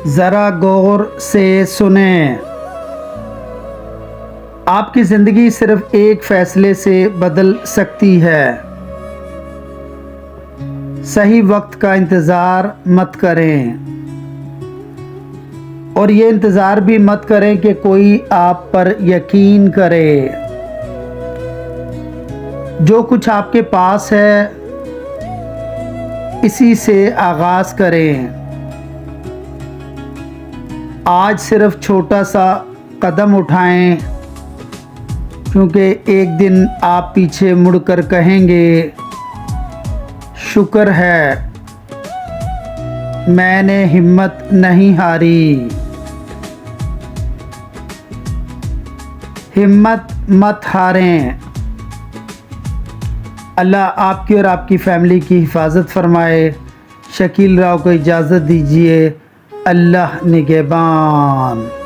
ذرا غور سے سنیں، آپ کی زندگی صرف ایک فیصلے سے بدل سکتی ہے۔ صحیح وقت کا انتظار مت کریں، اور یہ انتظار بھی مت کریں کہ کوئی آپ پر یقین کرے۔ جو کچھ آپ کے پاس ہے اسی سے آغاز کریں۔ آج صرف چھوٹا سا قدم اٹھائیں، کیونکہ ایک دن آپ پیچھے مڑ کر کہیں گے شکر ہے میں نے ہمت نہیں ہاری۔ ہمت مت ہاریں۔ اللہ آپ کی اور آپ کی فیملی کی حفاظت فرمائے۔ شکیل راؤ کو اجازت دیجیے۔ اللہ نگہبان۔